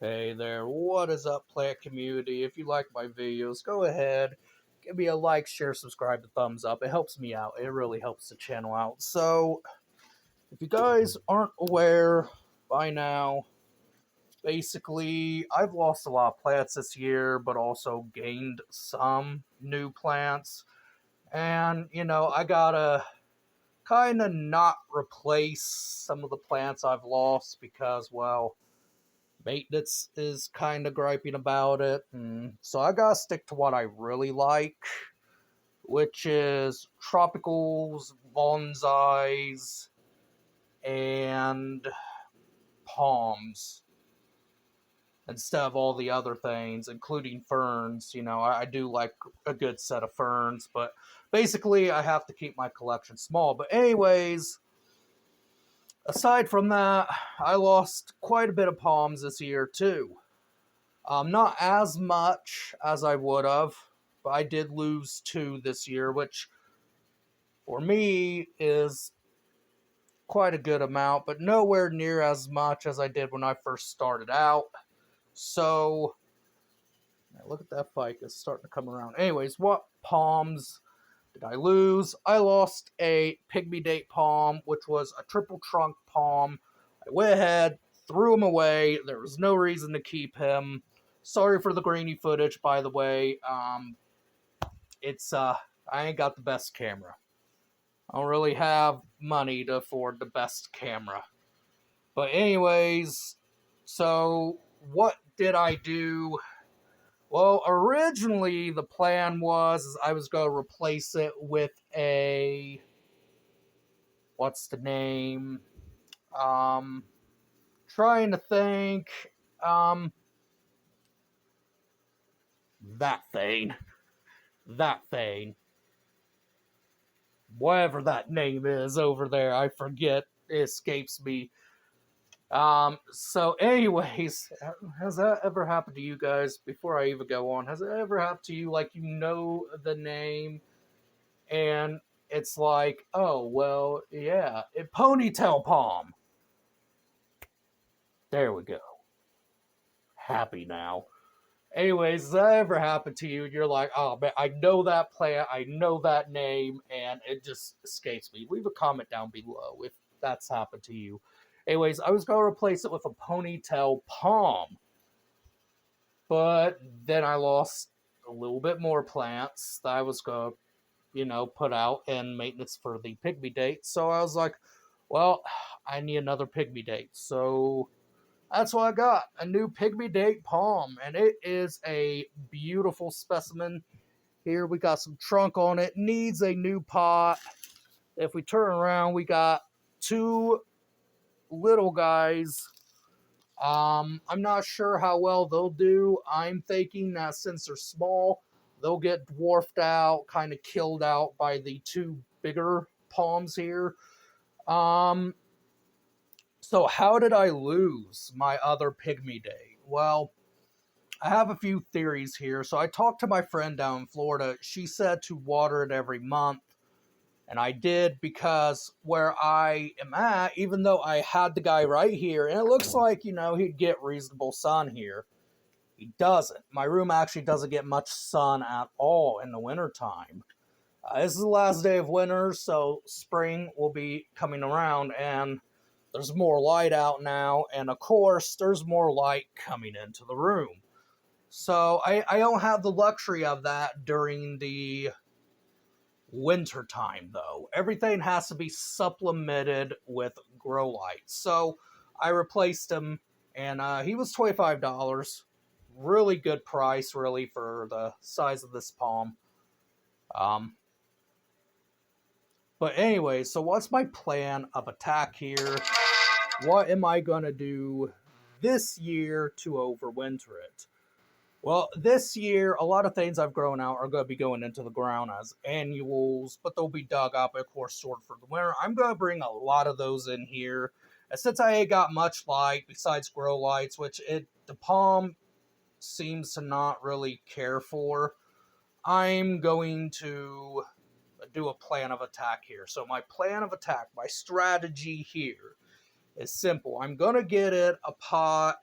Hey there, what is up, plant community? If you like my videos, go ahead, give me a like, share, subscribe, and thumbs up. It helps me out. It really helps the channel out. So, if you guys aren't aware by now, basically, I've lost a lot of plants this year, but also gained some new plants. And, I gotta kind of not replace some of the plants I've lost because, well, maintenance is kind of griping about it. So I gotta stick to what I really like, which is tropicals, bonsais, and palms instead of all the other things, including ferns. I do like a good set of ferns, but basically I have to keep my collection small. But anyways, aside from that, I lost quite a bit of palms this year too. Not as much as I would have, but I did lose two this year, which for me is quite a good amount, but nowhere near as much as I did when I first started out. So, look at that ficus starting to come around. Anyways, what palms did I lose? I lost a Pigmy date palm, which was a triple trunk palm. I went ahead, threw him away. There was no reason to keep him. Sorry for the grainy footage, by the way. It's I ain't got the best camera. I don't really have money to afford the best camera. But anyways, so what did I do? Well, originally the plan was I was going to replace it with a, what's the name? Um Trying to think. Um that thing. That thing. Whatever that name is over there, I forget. It escapes me. So anyways, has that ever happened to you guys before I even go on? Has it ever happened to you, like, you know the name and it's like, oh, well, yeah, ponytail palm. There we go. Happy now. Anyways, has that ever happened to you? You're like, oh man, I know that plant, I know that name, and it just escapes me. Leave a comment down below if that's happened to you. Anyways, I was going to replace it with a ponytail palm, but then I lost a little bit more plants that I was going to, put out in maintenance for the Pygmy date. So I was like, well, I need another Pygmy date. So that's what I got, a new Pygmy date palm, and it is a beautiful specimen. Here we got some trunk on it, needs a new pot. If we turn around, we got two little guys. I'm not sure how well they'll do. I'm thinking that since they're small, they'll get dwarfed out, kind of killed out by the two bigger palms here. Um, so how did I lose my other Pygmy day? Well, I have a few theories here. So I talked to my friend down in Florida. She said to water it every month. And I did because where I am at, even though I had the guy right here, and it looks like, he'd get reasonable sun here, he doesn't. My room actually doesn't get much sun at all in the wintertime. This is the last day of winter, so spring will be coming around, and there's more light out now, and of course, there's more light coming into the room. So I don't have the luxury of that during the winter time, though. Everything has to be supplemented with grow lights. So I replaced him, and he was $25. Really good price, really, for the size of this palm. Um, but anyway, so what's my plan of attack here? What am I going to do this year to overwinter it? Well, this year, a lot of things I've grown out are going to be going into the ground as annuals, but they'll be dug up, of course, stored for the winter. I'm going to bring a lot of those in here. And since I ain't got much light besides grow lights, which the palm seems to not really care for, I'm going to do a plan of attack here. So my plan of attack, my strategy here is simple. I'm going to get it a pot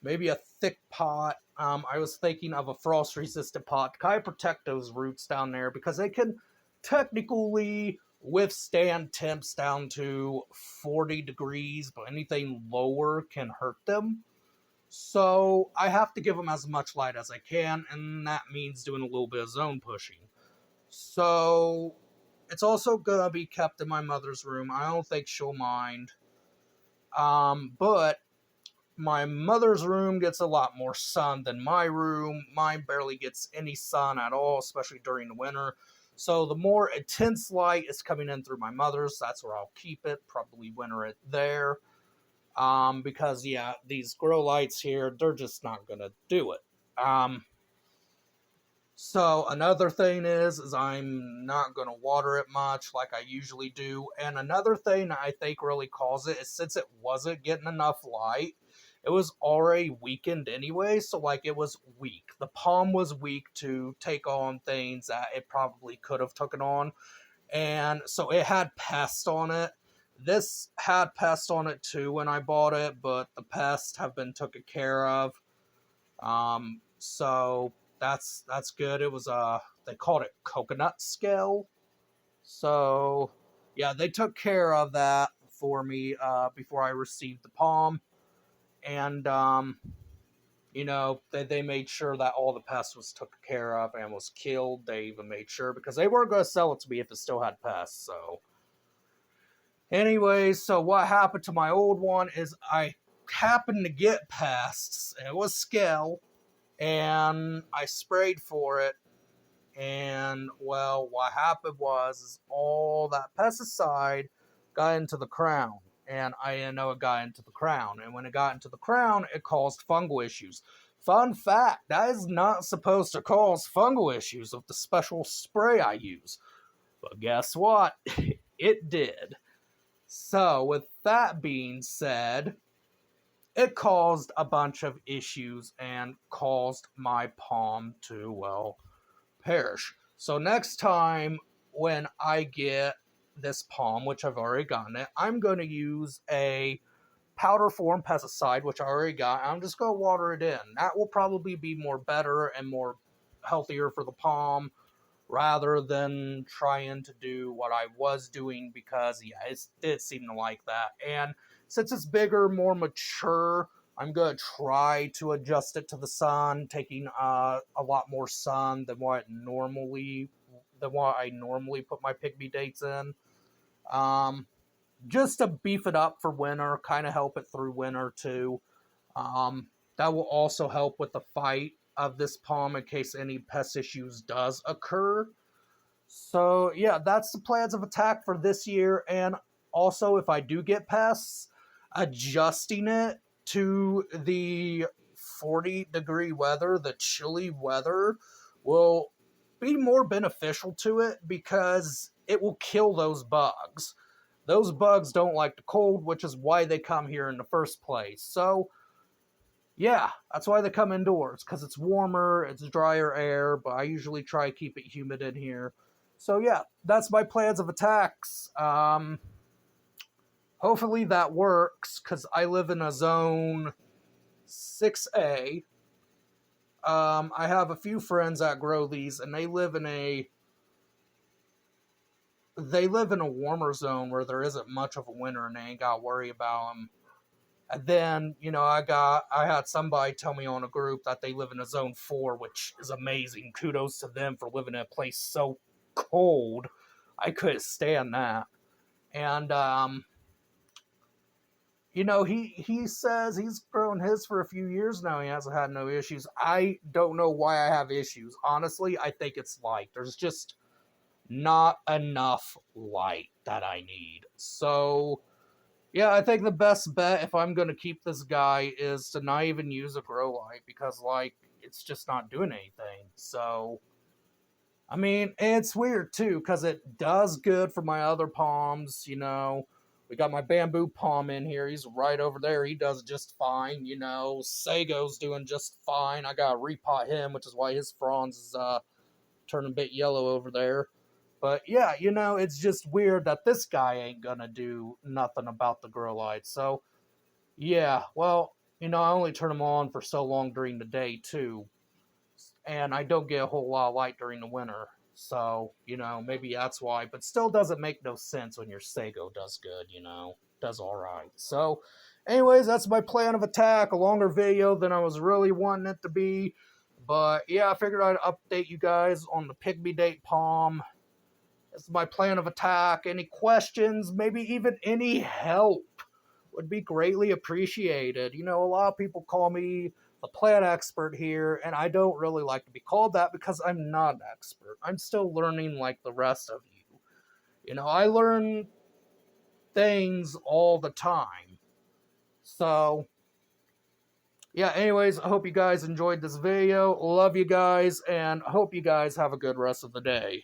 maybe a thick pot. I was thinking of a frost-resistant pot to kind of protect those roots down there because they can technically withstand temps down to 40 degrees, but anything lower can hurt them. So I have to give them as much light as I can, and that means doing a little bit of zone pushing. So it's also gonna be kept in my mother's room. I don't think she'll mind. But my mother's room gets a lot more sun than my room. Mine barely gets any sun at all, especially during the winter. So the more intense light is coming in through my mother's, that's where I'll keep it. Probably winter it there. Because yeah, these grow lights here, they're just not gonna do it. So another thing is I'm not going to water it much like I usually do. And another thing I think really caused it is since it wasn't getting enough light, it was already weakened anyway. So like it was weak. The palm was weak to take on things that it probably could have taken on. And so it had pests on it. This had pests on it too when I bought it, but the pests have been taken care of. So that's good. It was they called it coconut scale. So yeah, they took care of that for me before I received the palm, and they made sure that all the pests was taken care of and was killed. They even made sure because they weren't going to sell it to me if it still had pests. So anyways, so what happened to my old one is I happened to get pests. It was scale and I sprayed for it. And well, what happened was is all that pesticide got into the crown, and I didn't know it got into the crown. And when it got into the crown, it caused fungal issues. Fun fact: that is not supposed to cause fungal issues with the special spray I use. But guess what? It did. So, with that being said, it caused a bunch of issues and caused my palm to, well, perish. So next time when I get this palm, which I've already gotten it, I'm going to use a powder form pesticide, which I already got. I'm just going to water it in. That will probably be more better and more healthier for the palm rather than trying to do what I was doing because, yeah, it did seem to like that. And since it's bigger, more mature, I'm going to try to adjust it to the sun, taking a lot more sun than what I normally put my pygmy dates in. Just to beef it up for winter, kind of help it through winter too. That will also help with the fight of this palm in case any pest issues does occur. So yeah, that's the plans of attack for this year. And also, if I do get pests, adjusting it to the 40-degree weather, the chilly weather, will be more beneficial to it because it will kill those bugs. Those bugs don't like the cold, which is why they come here in the first place. So yeah, that's why they come indoors, because it's warmer, it's drier air, but I usually try to keep it humid in here. So yeah, that's my plans of attacks. Hopefully that works, because I live in a zone 6A. I have a few friends that grow these, and they live in a warmer zone where there isn't much of a winter, and they ain't got to worry about them. And then, I had somebody tell me on a group that they live in a zone 4, which is amazing. Kudos to them for living in a place so cold. I couldn't stand that. And, he says he's grown his for a few years now. He hasn't had no issues. I don't know why I have issues. Honestly, I think it's light. There's just not enough light that I need. So yeah, I think the best bet if I'm going to keep this guy is to not even use a grow light because, it's just not doing anything. So, I mean, it's weird too because it does good for my other palms, We got my bamboo palm in here. He's right over there. He does just fine, Sago's doing just fine. I got to repot him, which is why his fronds is turning a bit yellow over there. But yeah, it's just weird that this guy ain't gonna do nothing about the grow light. So yeah, well, I only turn them on for so long during the day, too. And I don't get a whole lot of light during the winter. So, maybe that's why. But still doesn't make no sense when your Sego does good, Does alright. So, anyways, that's my plan of attack. A longer video than I was really wanting it to be. But, yeah, I figured I'd update you guys on the Pigmy Date Palm. It's my plan of attack. Any questions, maybe even any help would be greatly appreciated. A lot of people call me the plant expert here, and I don't really like to be called that because I'm not an expert. I'm still learning like the rest of you. I learn things all the time. So, yeah, anyways, I hope you guys enjoyed this video. Love you guys, and hope you guys have a good rest of the day.